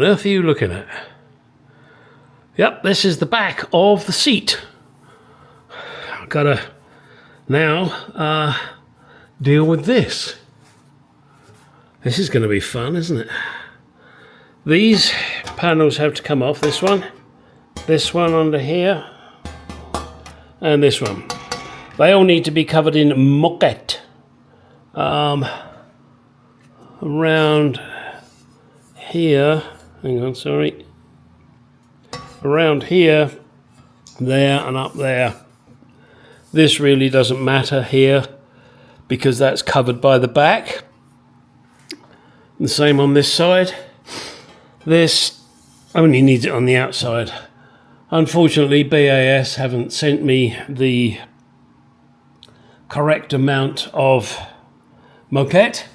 on earth are you looking at? Yep, this is the back of the seat. I've got to now deal with this. This is going to be fun, isn't it? These panels have to come off. This one under here, and this one. They all need to be covered in moquette. Around here, hang on, sorry. Around here, there, and up there. This really doesn't matter here because that's covered by the back. The same on this side. This only needs it on the outside. Unfortunately, BAS haven't sent me the correct amount of moquette,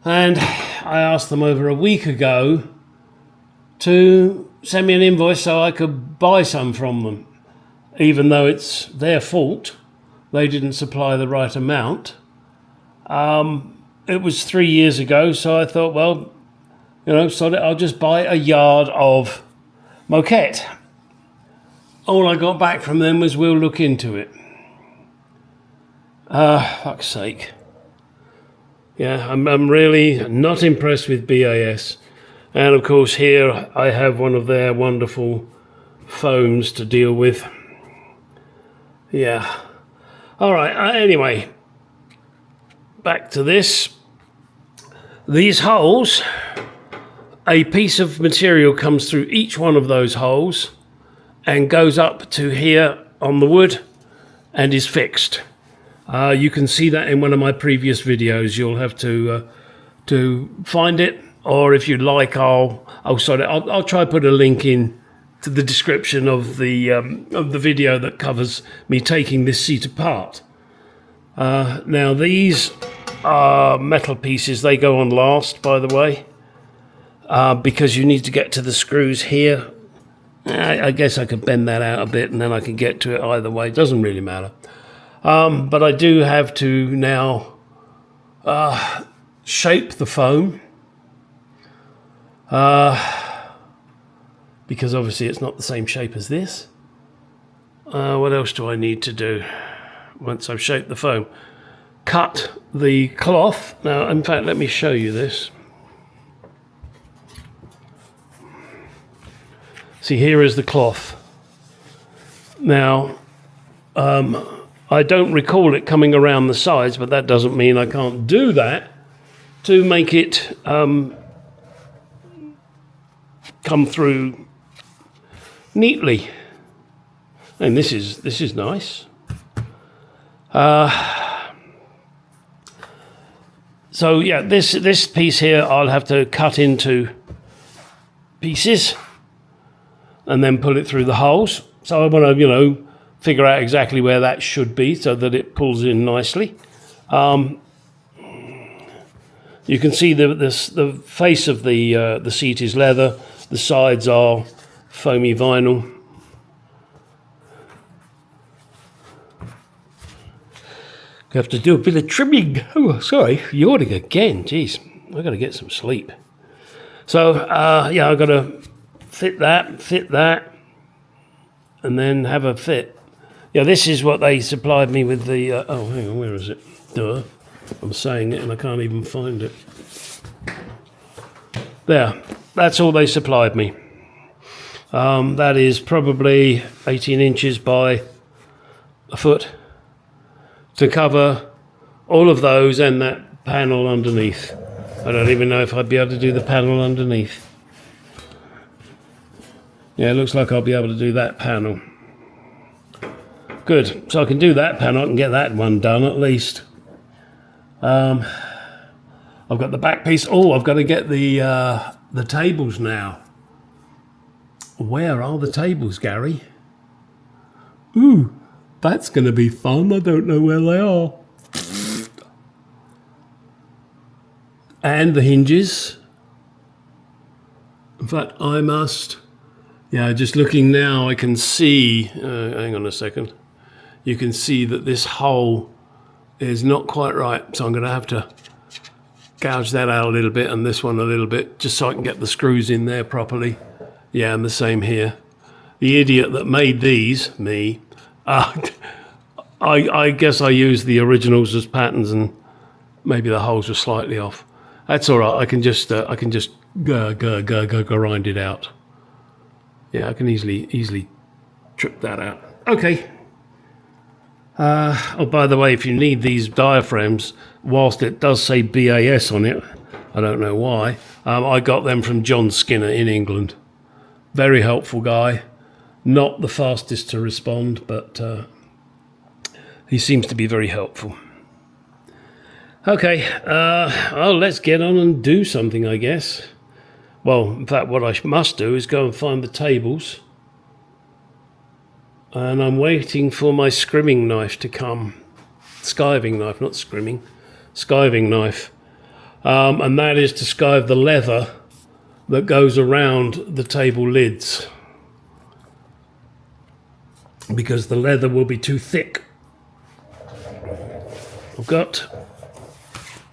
and I asked them over a week ago to send me an invoice so I could buy some from them, even though it's their fault. They didn't supply the right amount. It was 3 years ago, so I thought, well, you know, so I'll just buy a yard of moquette. All I got back from them was, we'll look into it. Fuck's sake. Yeah, I'm really not impressed with BAS. And of course here I have one of their wonderful foams to deal with. Yeah. Alright, anyway. Back to this. These holes, a piece of material comes through each one of those holes and goes up to here on the wood and is fixed. You can see that in one of my previous videos. You'll have to find it, or if you'd like, I'll try to put a link in to the description of the video that covers me taking this seat apart. Now these are metal pieces. They go on last, by the way, because you need to get to the screws here. I guess I could bend that out a bit and then I can get to it either way. It doesn't really matter. But I do have to now shape the foam, because obviously it's not the same shape as this. What else do I need to do once I've shaped the foam? Cut the cloth. Now, in fact, let me show you this. See, here is the cloth. Now, I don't recall it coming around the sides, but that doesn't mean I can't do that to make it come through neatly. And this is nice. So yeah, this piece here I'll have to cut into pieces and then pull it through the holes. So I want to, you know, figure out exactly where that should be so that it pulls in nicely. You can see the face of the seat is leather. The sides are foamy vinyl. You have to do a bit of trimming. Oh, sorry, yawning again. Jeez, I've got to get some sleep. So, yeah, I've got to fit that, and then have a fit. Yeah, this is what they supplied me with the... oh, hang on, where is it? Duh. I'm saying it and I can't even find it. There, that's all they supplied me. That is probably 18 inches by a foot to cover all of those and that panel underneath. I don't even know if I'd be able to do the panel underneath. Yeah, it looks like I'll be able to do that panel. Good, so I can do that panel, I can get that one done at least. I've got the back piece. Oh, I've got to get the tables now. Where are the tables, Gary? Ooh, that's going to be fun. I don't know where they are. And the hinges. In fact, I must... Yeah, just looking now, I can see... hang on a second. You can see that this hole is not quite right. So I'm going to have to gouge that out a little bit and this one a little bit, just so I can get the screws in there properly. Yeah, and the same here. The idiot that made these, me, I guess I used the originals as patterns and maybe the holes were slightly off. That's all right. I can just grind it out. Yeah, I can easily trip that out. Okay. Oh, by the way, if you need these diaphragms, whilst it does say BAS on it, I don't know why, I got them from John Skinner in England. Very helpful guy. Not the fastest to respond, but he seems to be very helpful. Okay, well, let's get on and do something, I guess. Well, in fact, what I must do is go and find the tables. And I'm waiting for my scrimming knife to come. Skiving knife, not scrimming. Skiving knife. And that is to skive the leather that goes around the table lids. Because the leather will be too thick.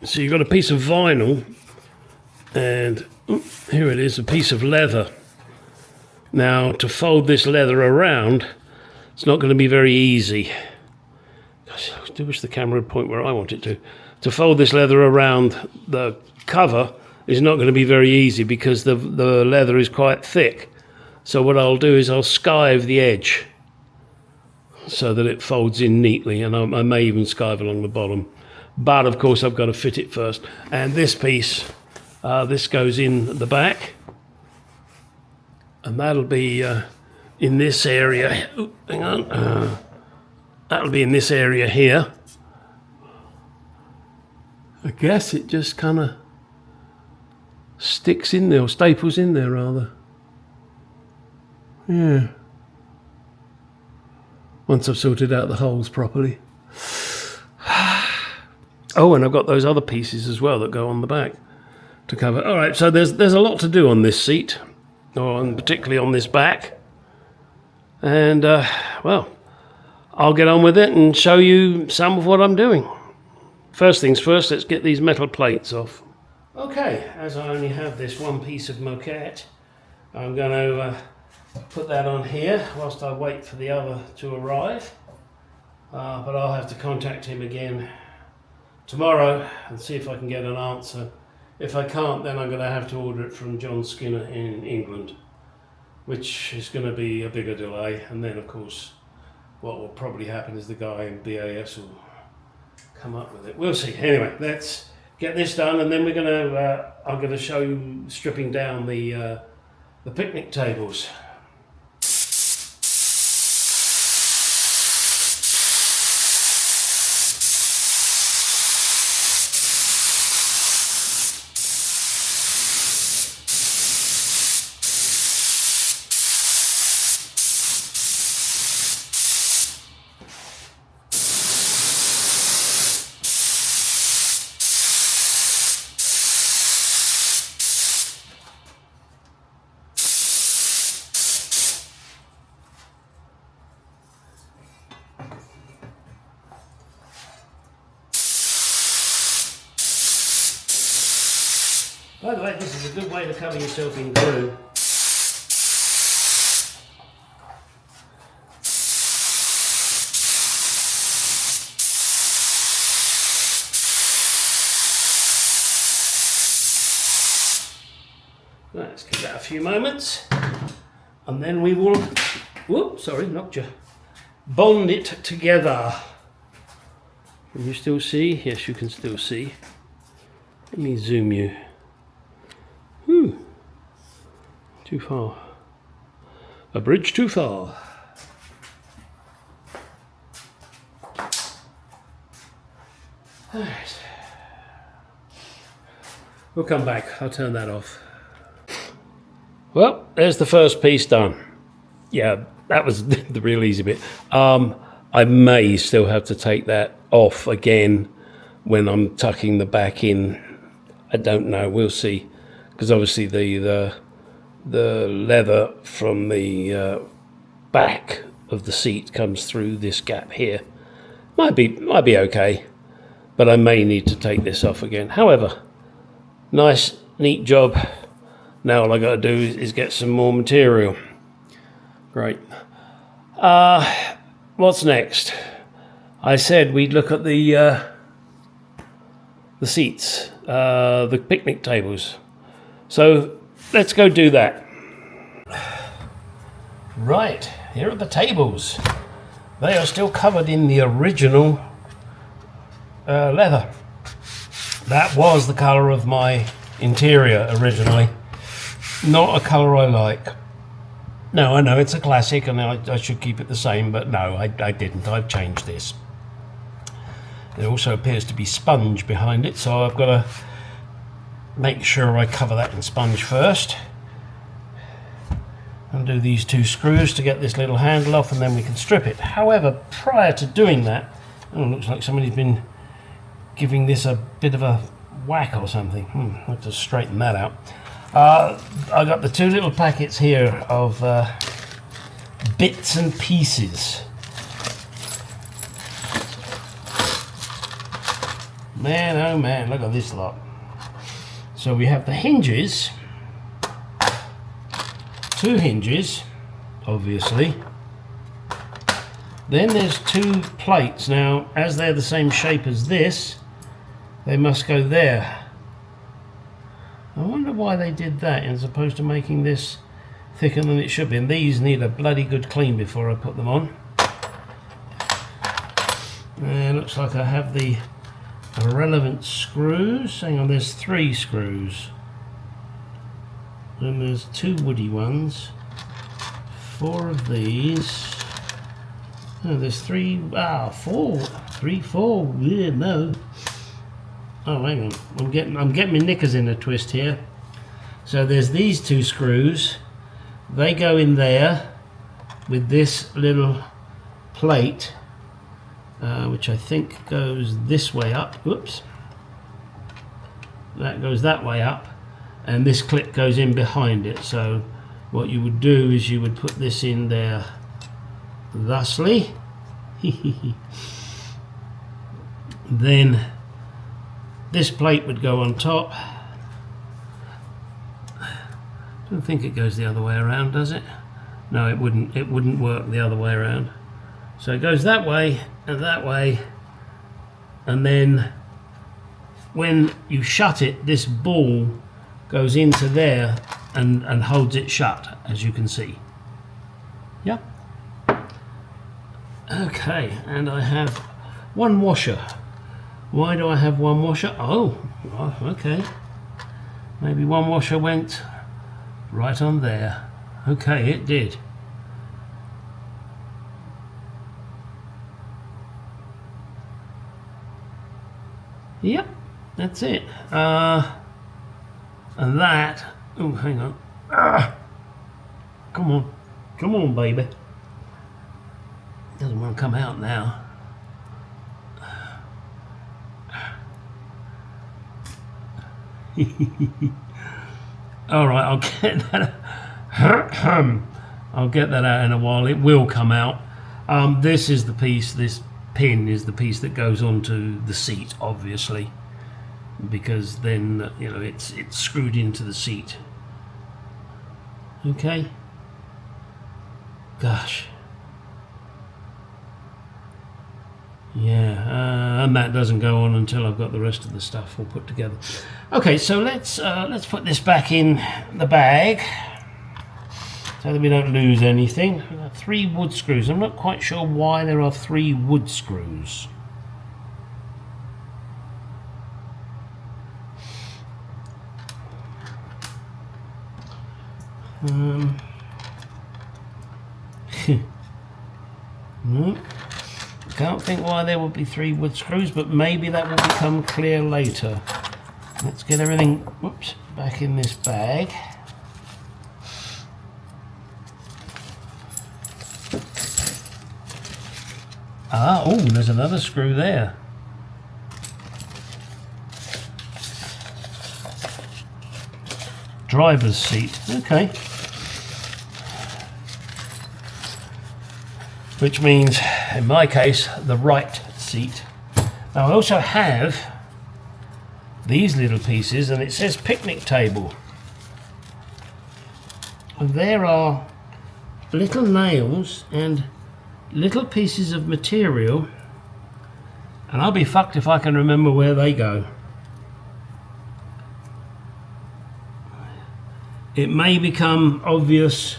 So you've got a piece of vinyl, and here it is, a piece of leather. Now, to fold this leather around, it's not going to be very easy. Gosh, I do wish the camera would point where I want it to. To fold this leather around the cover is not going to be very easy because the leather is quite thick. So what I'll do is I'll skive the edge so that it folds in neatly, and I may even skive along the bottom. But of course I've got to fit it first. And this piece, this goes in the back, and that'll be in this area. Ooh, hang on. That'll be in this area here. I guess it just kind of sticks in there, or staples in there rather. Yeah. Once I've sorted out the holes properly. Oh, and I've got those other pieces as well that go on the back to cover. All right, so there's a lot to do on this seat, and particularly on this back. And, well, I'll get on with it and show you some of what I'm doing. First things first, let's get these metal plates off. Okay, as I only have this one piece of moquette, I'm going to put that on here whilst I wait for the other to arrive. But I'll have to contact him again tomorrow and see if I can get an answer. If I can't, then I'm going to have to order it from John Skinner in England, which is going to be a bigger delay. And then, of course, what will probably happen is the guy in BAS will come up with it. We'll see. Anyway, let's get this done, and then we're going to. I'm going to show you stripping down the picnic tables. By the way, this is a good way to cover yourself in glue. Let's give that a few moments, and then we will, whoop, sorry, knocked you, bond it together. Can you still see? Yes, you can still see. Let me zoom you. Too far. A bridge too far. Alright. We'll come back. I'll turn that off. Well, there's the first piece done. Yeah, that was the real easy bit. I may still have to take that off again when I'm tucking the back in. I don't know. We'll see. Because obviously the leather from the back of the seat comes through this gap here. Might be okay, but I may need to take this off again. However, Nice, neat job. Now all I got to do is get some more material. Great. What's next? I said we'd look at the seats, the picnic tables. So let's go do that. Right, here are the tables. They are still covered in the original leather. That was the colour of my interior originally. Not a colour I like. No, I know it's a classic and I should keep it the same, but no, I didn't. I've changed this. There also appears to be sponge behind it, so I've got to make sure I cover that in sponge first. Undo these 2 screws to get this little handle off, and then we can strip it. However, prior to doing that, oh, it looks like somebody's been giving this a bit of a whack or something. I have to straighten that out. I got the 2 little packets here of bits and pieces. Man, oh man, look at this lot. So we have the hinges, 2 hinges, obviously. Then there's 2 plates. Now, as they're the same shape as this, they must go there. I wonder why they did that as opposed to making this thicker than it should be. And these need a bloody good clean before I put them on. And it looks like I have the relevant screws. Hang on, there's 3 screws. Then there's 2 woody ones. 4 of these. Oh, there's 3, 4. 3, 4. Yeah, no. Oh, hang on. I'm getting my knickers in a twist here. So there's these 2 screws. They go in there with this little plate, which I think goes this way up. Whoops. That goes that way up, and this clip goes in behind it. So what you would do is you would put this in there thusly. Then this plate would go on top. I don't think it goes the other way around, does it? No, it wouldn't. It wouldn't work the other way around. So it goes that way, and then when you shut it, this ball goes into there and holds it shut, as you can see. Yep. Okay, and I have 1 washer. Why do I have 1 washer? Oh, okay. Maybe 1 washer went right on there. Okay, it did. Yep, that's it. And that, oh, hang on. Come on, baby. Doesn't want to come out now. All right, I'll get that. I'll get that out in a while. It will come out. This is the piece. This pin is the piece that goes onto the seat, obviously, because then you know it's screwed into the seat. Okay. Gosh. Yeah, and that doesn't go on until I've got the rest of the stuff all put together. Okay, so let's put this back in the bag so that we don't lose anything. 3 wood screws. I'm not quite sure why there are 3 wood screws. No. Can't think why there would be 3 wood screws, but maybe that will become clear later. Let's get everything, whoops, back in this bag. Oh, there's another screw there. Driver's seat, okay. Which means, in my case, the right seat. Now I also have these little pieces, and it says picnic table. And there are little nails and little pieces of material, and I'll be fucked if I can remember where they go. It may become obvious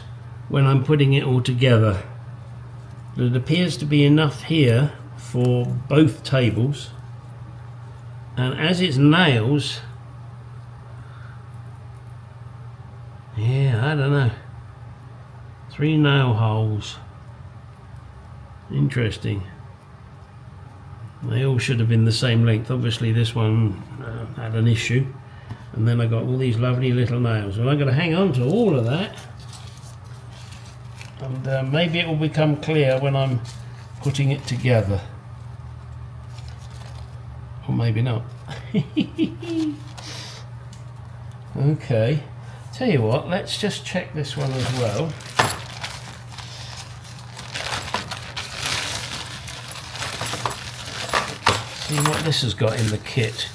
when I'm putting it all together. There appears to be enough here for both tables, and as it's nails, yeah, I don't know, 3 nail holes. Interesting. They all should have been the same length. Obviously this one had an issue, and then I got all these lovely little nails. Well, I'm going to hang on to all of that, and maybe it will become clear when I'm putting it together, or maybe not. Okay, tell you what, let's just check this one as well. See what this has got in the kit.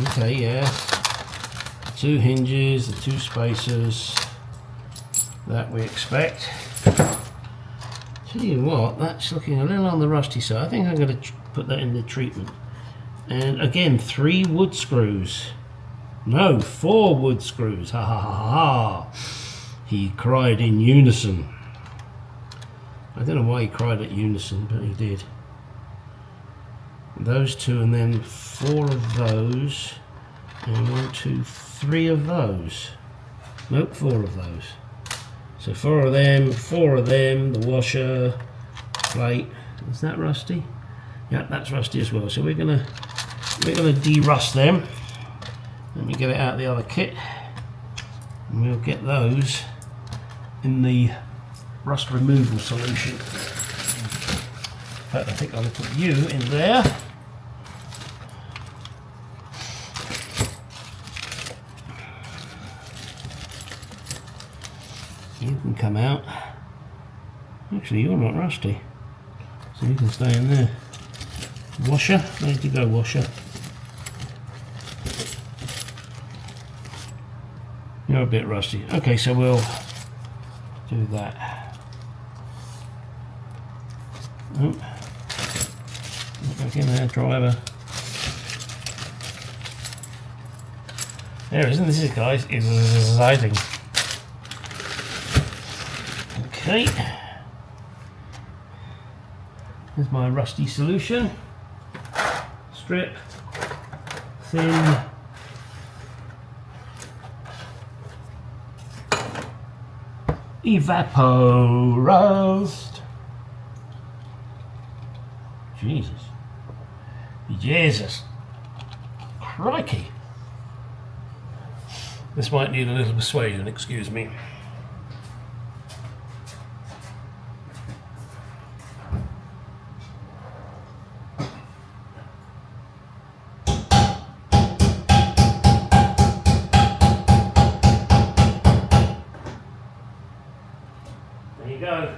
Okay, yeah, 2 hinges, the 2 spacers that we expect. Tell you what, that's looking a little on the rusty side. I think I'm going to put that in the treatment. And again, 3 wood screws. No, 4 wood screws. Ha ha ha ha. He cried in unison. I don't know why he cried at unison, but he did. Those 2, and then 4 of those, and 1, 2, 3 of those. Nope, 4 of those. So 4 of them, 4 of them, the washer, plate. Is that rusty? Yeah, that's rusty as well. So we're gonna de-rust them. Let me get it out of the other kit, and we'll get those in the rust removal solution. In fact, I think I'll put you in there. You can come out. Actually, you're not rusty, so you can stay in there. Washer, where did you go, washer? You're a bit rusty. Okay, so we'll do that. Oh. Back in there, driver. There, isn't this, guys? It's exciting. Okay. Here's my rusty solution. Strip. Thin. Evaporost. Jesus. Crikey. This might need a little persuasion, excuse me. There you go.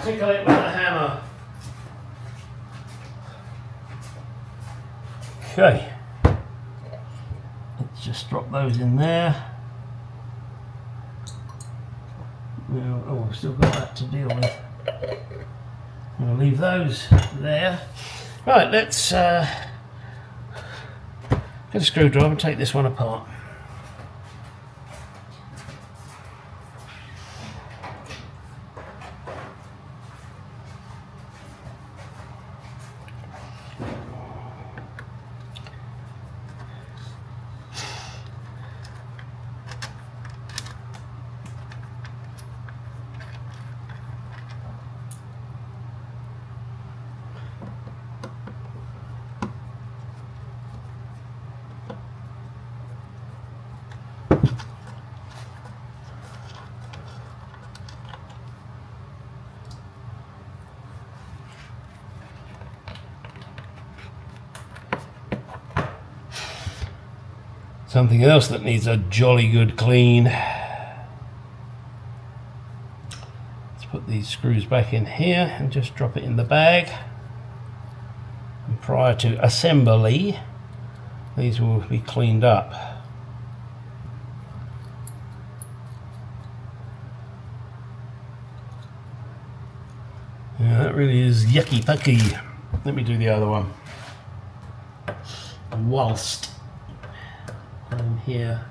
Tickle it with a hammer. Okay. Let's just drop those in there. Oh, we've still got that to deal with. I'm going to leave those there. Right, let's get a screwdriver and take this one apart. Something else that needs a jolly good clean. put these screws back in here and just drop it in the bag. And prior to assembly, these will be cleaned up. Yeah, that really is yucky pucky. Let me do the other one. Whilst I'm here.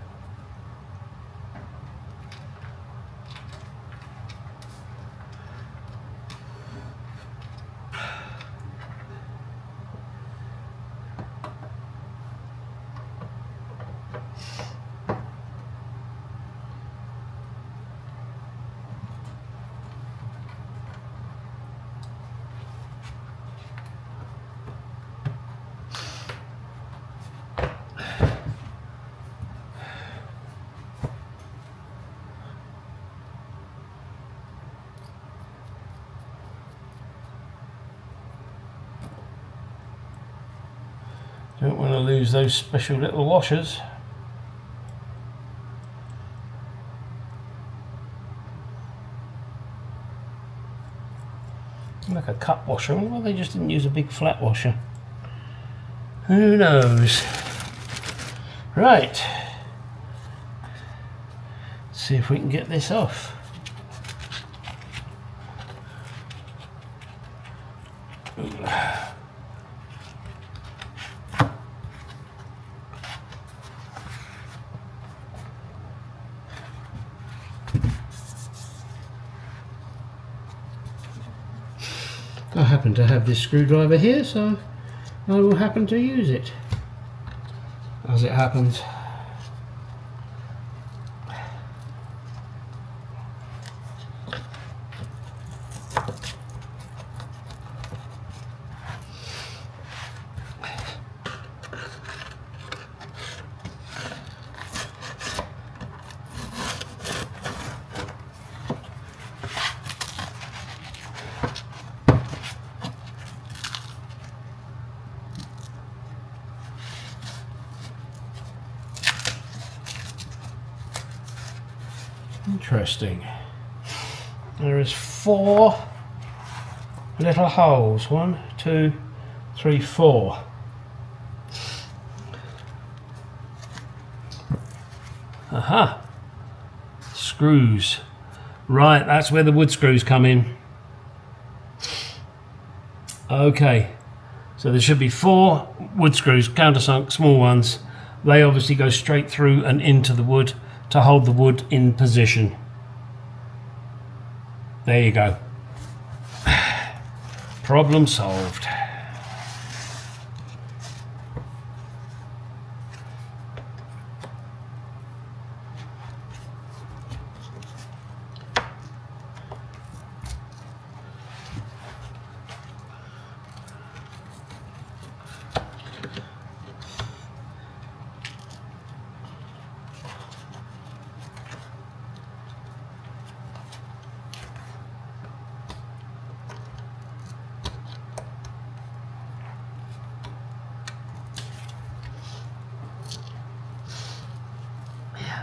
Don't want to lose those special little washers. Like a cup washer. I wonder why they just didn't use a big flat washer. Who knows? Right. See if we can get this off. I happen to have this screwdriver here, so I will happen to use it as it happens. Interesting. There is 4 little holes. 1, 2, 3, 4. Aha! Screws. Right, that's where the wood screws come in. Okay, so there should be 4 wood screws, countersunk, small ones. They obviously go straight through and into the wood to hold the wood in position. There you go. Problem solved.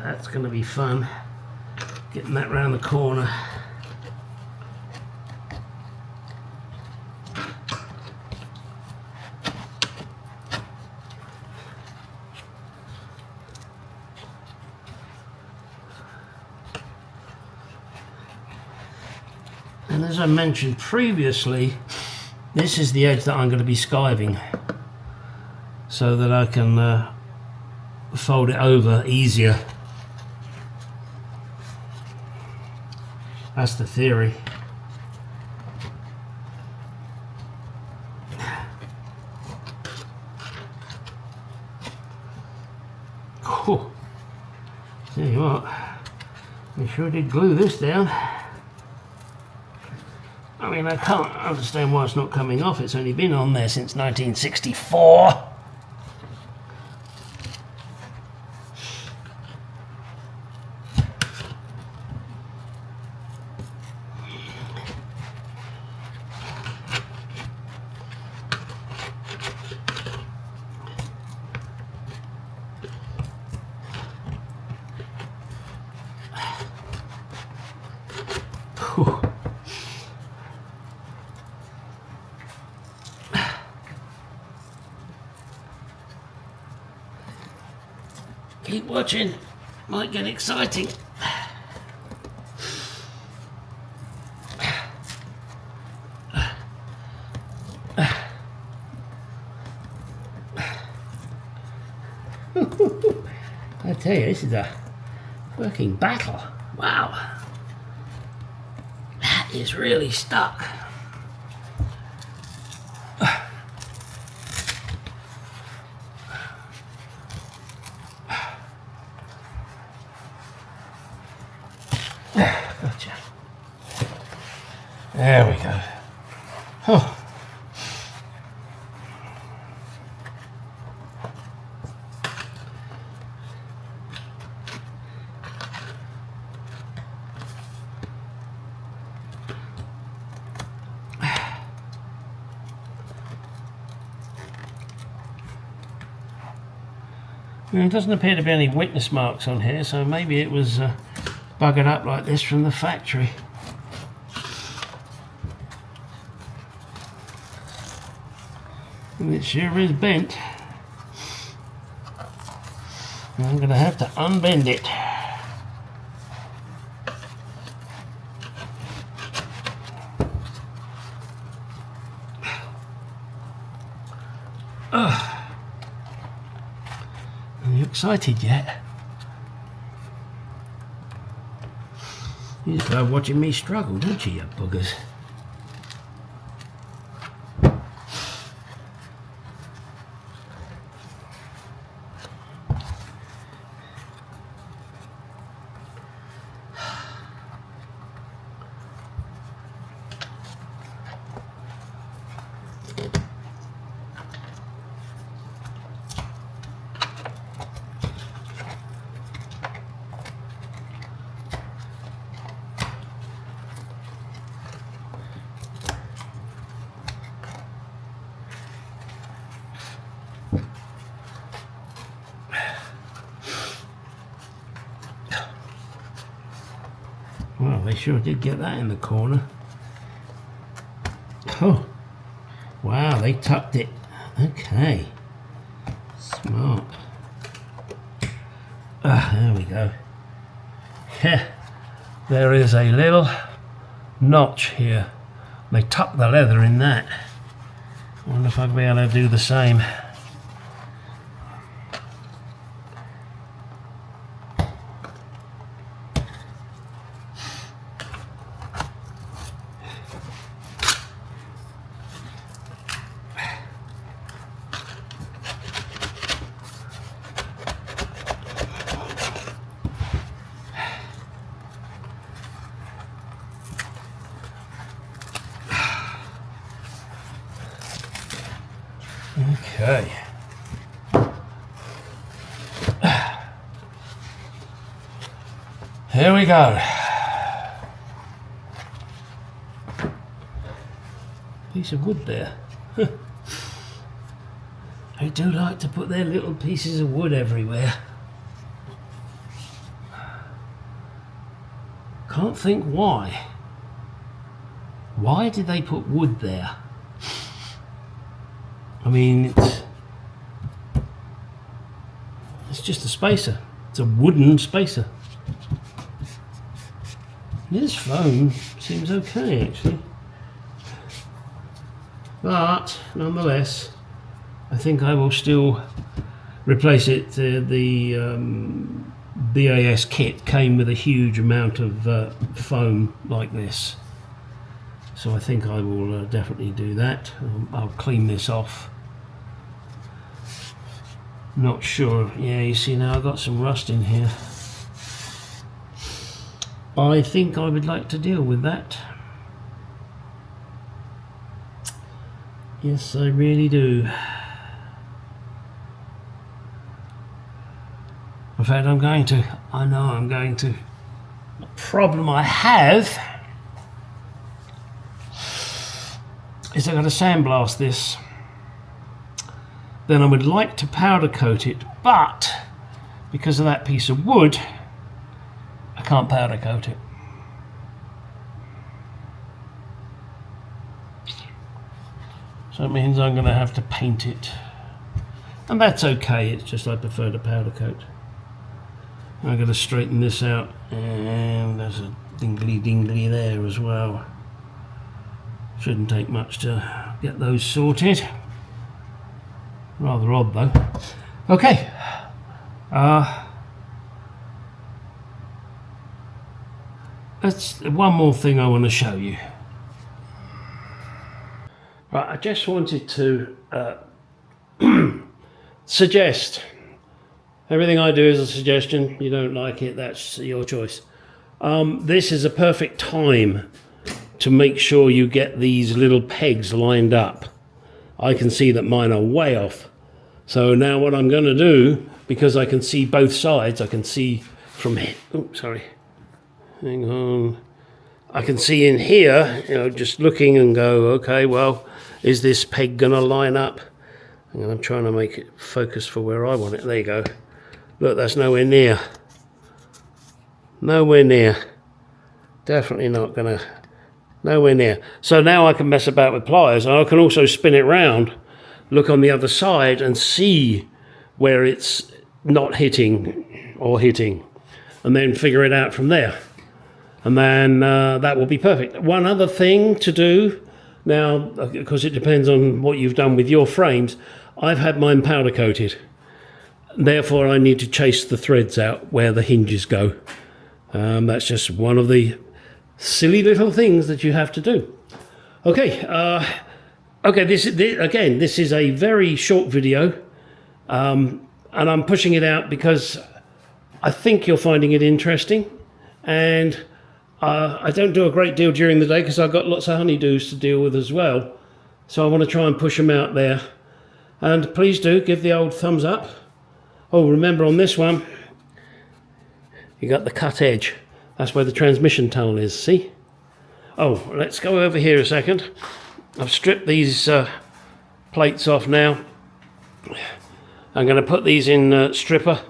That's going to be fun, getting that round the corner. And as I mentioned previously, this is the edge that I'm going to be skiving so that I can fold it over easier. That's the theory. Whew. Tell you what, we sure did glue this down. I mean, I can't understand why it's not coming off. It's only been on there since 1964. Keep watching, might get exciting. I tell you, this is a working battle. Wow, that is really stuck. Gotcha. There we go. Oh. There doesn't appear to be any witness marks on here, so maybe it was buggered up like this from the factory. And it sure is bent. And I'm going to have to unbend it. Are you excited yet? You just love watching me struggle, don't you, you buggers? Well, they sure did get that in the corner. Oh, wow, they tucked it. Okay, smart. There we go. Yeah, there is a little notch here. They tucked the leather in that. I wonder if I'll be able to do the same. Okay. Here we go. Piece of wood there. They do like to put their little pieces of wood everywhere. Can't think why. Why did they put wood there? I mean, it's just a spacer. It's a wooden spacer. This foam seems okay, actually. But, nonetheless, I think I will still replace it. The BAS kit came with a huge amount of foam like this. So I think I will definitely do that. I'll clean this off. Not sure. Yeah, you see now I've got some rust in here. I think I would like to deal with that. Yes, I really do. In fact, I'm going to. I know I'm going to. The problem I have is I've got to sandblast this. Then I would like to powder coat it, but because of that piece of wood, I can't powder coat it. So it means I'm going to have to paint it. And that's okay, it's just I prefer to powder coat. I've got to straighten this out, and there's a dingly there as well. Shouldn't take much to get those sorted. Rather odd though. Okay. That's one more thing I want to show you. Right, I just wanted to suggest. Everything I do is a suggestion. You don't like it, that's your choice. This is a perfect time to make sure you get these little pegs lined up. I can see that mine are way off. So now what I'm going to do, because I can see both sides, I can see from here. Oh, sorry. Hang on. I can see in here, you know, just looking and go, okay, well, is this peg going to line up? And I'm trying to make it focus for where I want it. There you go. Look, that's nowhere near. Nowhere near. Definitely not going to. Nowhere near. So now I can mess about with pliers, and I can also spin it round, look on the other side and see where it's not hitting or hitting, and then figure it out from there. And then that will be perfect. One other thing to do now, because it depends on what you've done with your frames, I've had mine powder coated. Therefore, I need to chase the threads out where the hinges go. That's just one of the silly little things that you have to do. Okay, okay. This is a very short video, and I'm pushing it out because I think you're finding it interesting, and I don't do a great deal during the day because I've got lots of honeydews to deal with as well. So I want to try and push them out there. And please do give the old thumbs up. Oh, remember on this one, you got the cut edge. That's where the transmission tunnel is, see? Oh, let's go over here a second. I've stripped these plates off now. I'm going to put these in stripper.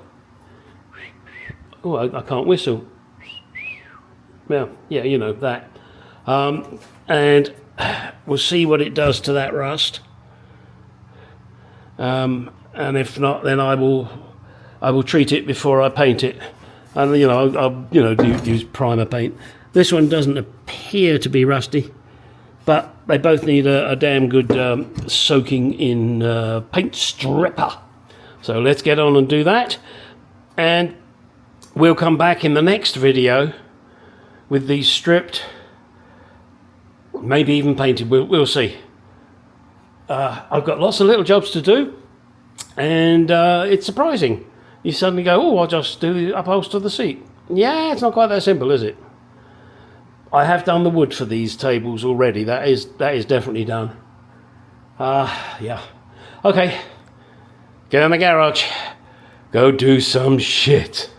Oh, I can't whistle. Well, yeah, you know that. And we'll see what it does to that rust. And if not, then I will treat it before I paint it. And I'll use primer paint. This one doesn't appear to be rusty, but they both need a damn good soaking in paint stripper. So let's get on and do that, and we'll come back in the next video with these stripped, maybe even painted. We'll see. I've got lots of little jobs to do, and it's surprising. You suddenly go, oh, I'll just do the upholster the seat. Yeah, it's not quite that simple, is it? I have done the wood for these tables already. That is definitely done. Yeah. Okay. Get in the garage. Go do some shit.